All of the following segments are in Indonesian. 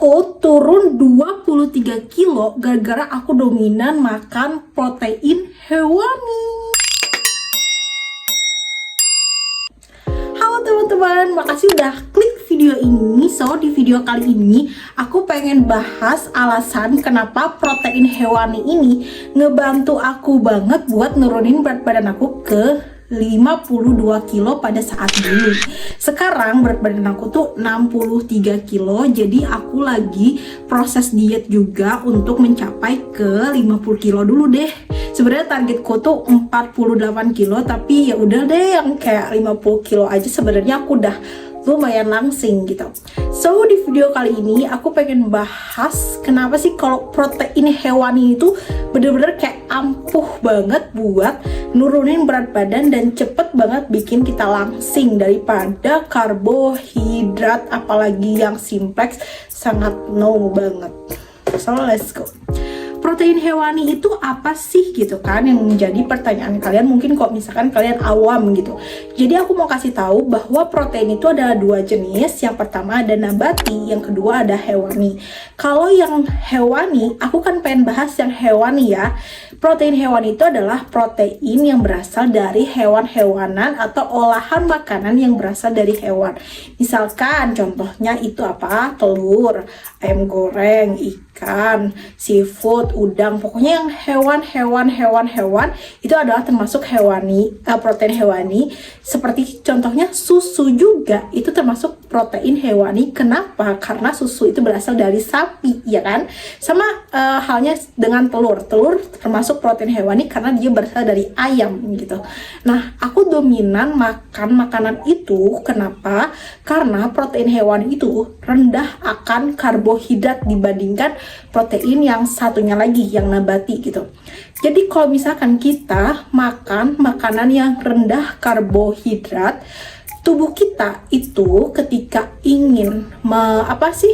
Aku turun 23 kilo gara-gara aku dominan makan protein hewani. Halo teman-teman, makasih udah klik video ini. So, di video kali ini aku pengen bahas alasan kenapa protein hewani ini ngebantu aku banget buat nurunin berat badan aku ke 52 kilo pada saat dulu. Sekarang berat badan aku tuh 63 kilo. Jadi aku lagi proses diet juga untuk mencapai ke 50 kilo dulu deh. Sebenarnya targetku tuh 48 kilo, tapi ya udah deh yang kayak 50 kilo aja sebenarnya aku udah lumayan langsing gitu. So, di video kali ini aku pengen bahas kenapa sih kalau protein hewani itu bener-bener kayak ampuh banget buat nurunin berat badan dan cepet banget bikin kita langsing daripada karbohidrat, apalagi yang simplex sangat no banget. So, let's go. Protein hewani itu apa sih gitu kan, yang menjadi pertanyaan kalian mungkin kok misalkan kalian awam gitu. Jadi aku mau kasih tahu bahwa protein itu ada dua jenis. Yang pertama ada nabati, yang kedua ada hewani. Kalau yang hewani, aku kan pengen bahas yang hewani ya. Protein hewani itu adalah protein yang berasal dari hewan-hewanan atau olahan makanan yang berasal dari hewan. Misalkan contohnya itu apa? Telur, ayam goreng, ikan, seafood, udang, pokoknya yang hewan itu adalah termasuk hewani, protein hewani. Seperti contohnya susu juga itu termasuk protein hewani. Kenapa? Karena susu itu berasal dari sapi, ya kan? Sama halnya dengan telur termasuk protein hewani karena dia berasal dari ayam gitu. Nah, aku dominan makan makanan itu. Kenapa? Karena protein hewani itu rendah akan karbohidrat dibandingkan protein yang satunya lagi, yang nabati gitu. Jadi kalau misalkan kita makan makanan yang rendah karbohidrat, tubuh kita itu ketika ingin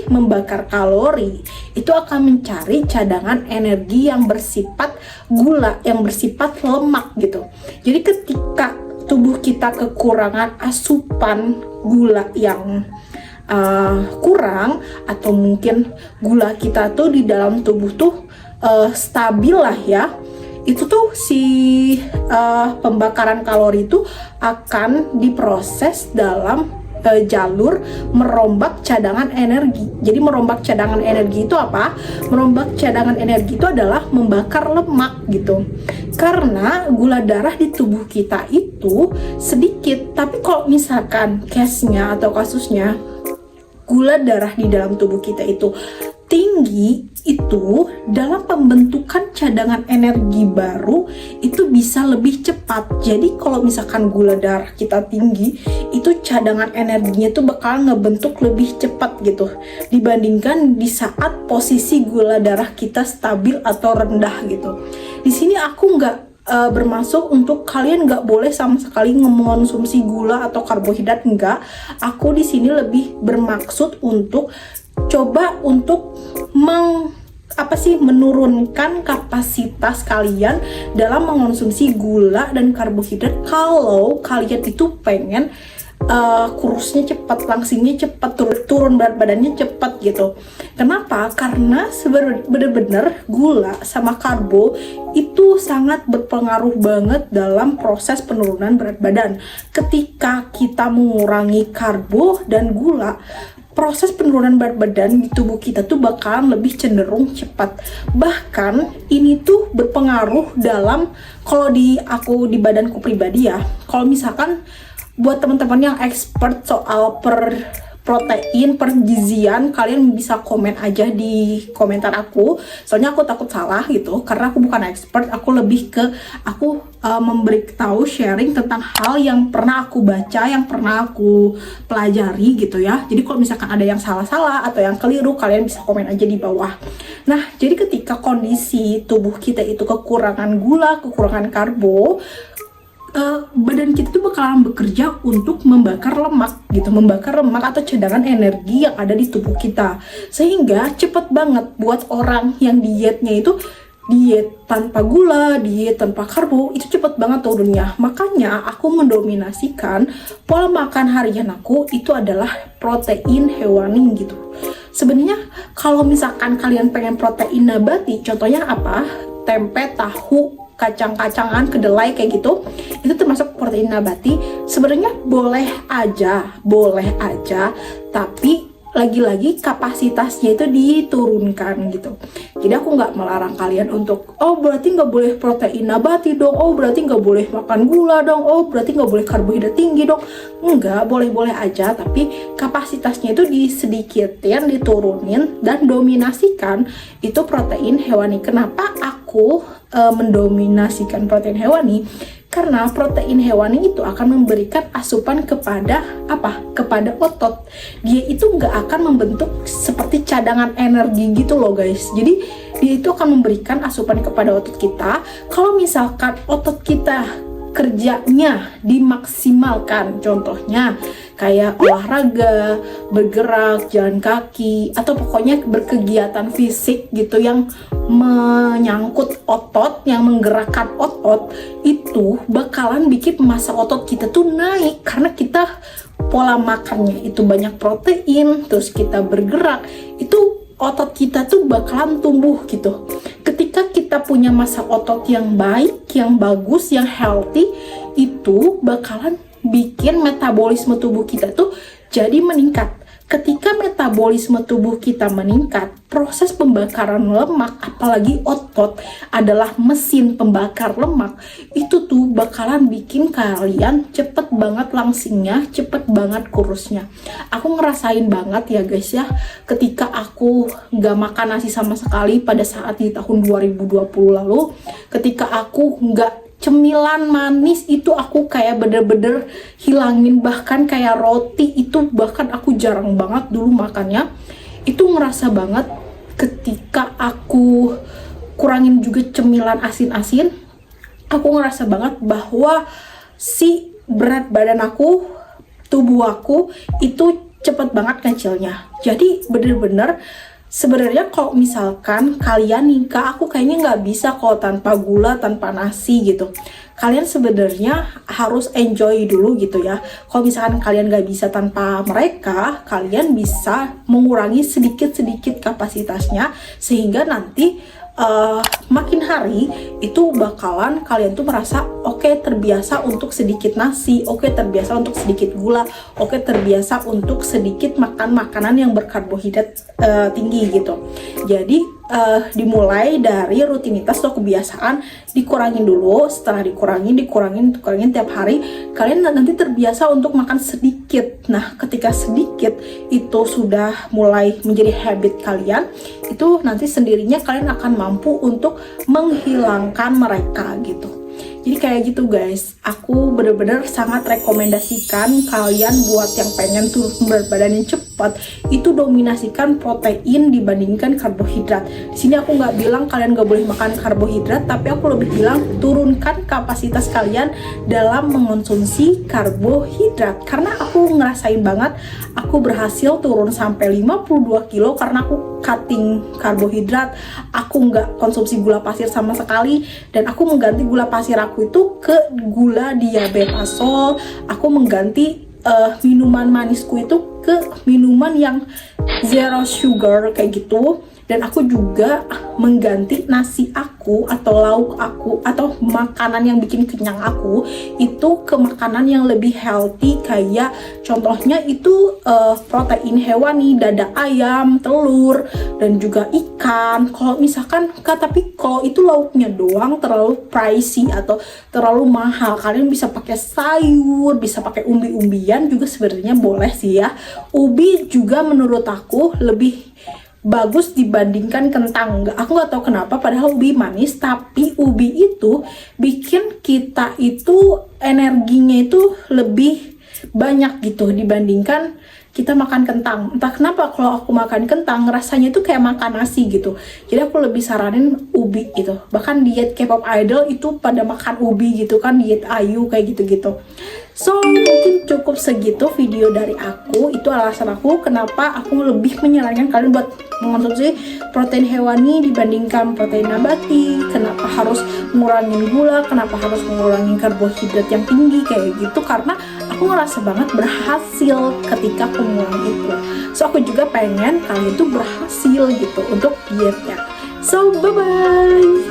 membakar kalori, itu akan mencari cadangan energi yang bersifat gula, yang bersifat lemak gitu. Jadi ketika tubuh kita kekurangan asupan gula yang kurang, atau mungkin gula kita tuh di dalam tubuh tuh stabil lah ya, itu tuh si pembakaran kalori itu akan diproses dalam jalur merombak cadangan energi. Jadi merombak cadangan energi itu apa? Merombak cadangan energi itu adalah membakar lemak gitu. Karena gula darah di tubuh kita itu sedikit, tapi kalau misalkan case-nya atau kasusnya gula darah di dalam tubuh kita itu tinggi, itu dalam pembentukan cadangan energi baru itu bisa lebih cepat. Jadi kalau misalkan gula darah kita tinggi, itu cadangan energinya tuh bakal ngebentuk lebih cepat gitu dibandingkan di saat posisi gula darah kita stabil atau rendah gitu. Di sini aku nggak bermaksud untuk kalian nggak boleh sama sekali mengonsumsi gula atau karbohidrat, enggak. Aku di sini lebih bermaksud untuk coba untuk menurunkan kapasitas kalian dalam mengonsumsi gula dan karbohidrat kalau kalian itu pengen kurusnya cepat, langsingnya cepat, turun berat badannya cepat gitu. Kenapa? Karena bener-bener gula sama karbo itu sangat berpengaruh banget dalam proses penurunan berat badan. Ketika kita mengurangi karbo dan gula, proses penurunan berat badan di tubuh kita tuh bakalan lebih cenderung cepat. Bahkan ini tuh berpengaruh dalam, kalau di badanku pribadi ya, kalau misalkan buat teman-teman yang expert soal protein, pergizian, kalian bisa komen aja di komentar aku. Soalnya aku takut salah gitu, karena aku bukan expert. Aku lebih ke memberitahu, sharing tentang hal yang pernah aku baca, yang pernah aku pelajari gitu ya. Jadi kalau misalkan ada yang salah-salah atau yang keliru, kalian bisa komen aja di bawah. Nah, jadi ketika kondisi tubuh kita itu kekurangan gula, kekurangan karbo, badan kita tuh bakalan bekerja untuk membakar lemak gitu, membakar lemak atau cadangan energi yang ada di tubuh kita, sehingga cepet banget buat orang yang dietnya itu diet tanpa gula, diet tanpa karbo, itu cepet banget turunnya. Makanya aku mendominasikan pola makan harian aku itu adalah protein hewani gitu. Sebenarnya kalau misalkan kalian pengen protein nabati, contohnya apa? Tempe, tahu, kacang-kacangan, kedelai kayak gitu, itu termasuk protein nabati. Sebenarnya boleh aja, tapi lagi-lagi kapasitasnya itu diturunkan gitu. Jadi aku nggak melarang kalian untuk, oh berarti nggak boleh protein nabati dong, oh berarti nggak boleh makan gula dong, oh berarti nggak boleh karbohidrat tinggi dong. Enggak, boleh-boleh aja, tapi kapasitasnya itu disedikitin, diturunin, dan dominasikan itu protein hewani. Kenapa aku mendominasikan protein hewani? Karena protein hewani itu akan memberikan asupan kepada apa? Kepada otot. Dia itu nggak akan membentuk seperti cadangan energi gitu loh guys. Jadi dia itu akan memberikan asupan kepada otot kita. Kalau misalkan otot kita kerjanya dimaksimalkan, contohnya kayak olahraga, bergerak, jalan kaki, atau pokoknya berkegiatan fisik gitu yang menyangkut otot, yang menggerakkan otot, itu bakalan bikin massa otot kita tuh naik karena kita pola makannya itu banyak protein, terus kita bergerak, itu otot kita tuh bakalan tumbuh gitu. Ketika kita punya massa otot yang baik, yang bagus, yang healthy, itu bakalan bikin metabolisme tubuh kita tuh jadi meningkat. Ketika metabolisme tubuh kita meningkat, proses pembakaran lemak, apalagi otot adalah mesin pembakar lemak, itu tuh bakalan bikin kalian cepet banget langsingnya, cepet banget kurusnya. Aku ngerasain banget ya guys ya, ketika aku gak makan nasi sama sekali pada saat di tahun 2020 lalu, ketika aku gak cemilan manis itu aku kayak bener-bener hilangin, bahkan kayak roti itu bahkan aku jarang banget dulu makannya. Itu ngerasa banget ketika aku kurangin juga cemilan asin-asin, aku ngerasa banget bahwa si berat badan aku, tubuh aku itu cepet banget kecilnya. Jadi bener-bener sebenarnya kalau misalkan kalian nikah, aku kayaknya nggak bisa kalau tanpa gula, tanpa nasi gitu. Kalian sebenarnya harus enjoy dulu gitu ya. Kalau misalkan kalian nggak bisa tanpa mereka, kalian bisa mengurangi sedikit-sedikit kapasitasnya, sehingga nanti makin hari itu bakalan kalian tuh merasa oke, terbiasa untuk sedikit nasi, oke, terbiasa untuk sedikit gula, oke, terbiasa untuk sedikit makan makanan yang berkarbohidrat tinggi gitu. Jadi dimulai dari rutinitas atau kebiasaan, dikurangin dulu. Setelah dikurangin tiap hari, kalian nanti terbiasa untuk makan sedikit. Nah, ketika sedikit itu sudah mulai menjadi habit kalian, itu nanti sendirinya kalian akan mampu untuk menghilangkan mereka gitu. Jadi kayak gitu guys, aku bener-bener sangat rekomendasikan kalian buat yang pengen turun berat badan yang cepat, itu dominasikan protein dibandingkan karbohidrat. Di sini aku nggak bilang kalian nggak boleh makan karbohidrat, tapi aku lebih bilang turunkan kapasitas kalian dalam mengonsumsi karbohidrat. Karena aku ngerasain banget, aku berhasil turun sampai 52 kilo karena aku cutting karbohidrat, aku nggak konsumsi gula pasir sama sekali, dan aku mengganti gula pasir aku itu ke gula diabetasol. Aku mengganti minuman manisku itu ke minuman yang zero sugar kayak gitu. Dan aku juga mengganti nasi aku atau lauk aku atau makanan yang bikin kenyang aku itu ke makanan yang lebih healthy, kayak contohnya itu protein hewani, dada ayam, telur, dan juga ikan. Kalau misalkan tapi kalau itu lauknya doang terlalu pricey atau terlalu mahal, kalian bisa pakai sayur, bisa pakai umbi-umbian juga sebenarnya boleh sih ya. Ubi juga menurut aku lebih bagus dibandingkan kentang. Aku nggak tahu kenapa, padahal ubi manis, tapi ubi itu bikin kita itu energinya itu lebih banyak gitu dibandingkan kita makan kentang. Entah kenapa kalau aku makan kentang rasanya itu kayak makan nasi gitu. Jadi aku lebih saranin ubi gitu. Bahkan diet K-pop idol itu pada makan ubi gitu kan, diet Ayu kayak gitu-gitu. So mungkin cukup segitu video dari aku. Itu alasan aku kenapa aku lebih menyarankan kalian buat mengonsumsi protein hewani dibandingkan protein nabati. Kenapa harus mengurangi gula, kenapa harus mengurangi karbohidrat yang tinggi kayak gitu, karena aku aku ngerasa banget berhasil ketika aku mulai itu. So aku juga pengen kalian tuh berhasil gitu untuk dietnya. So bye bye.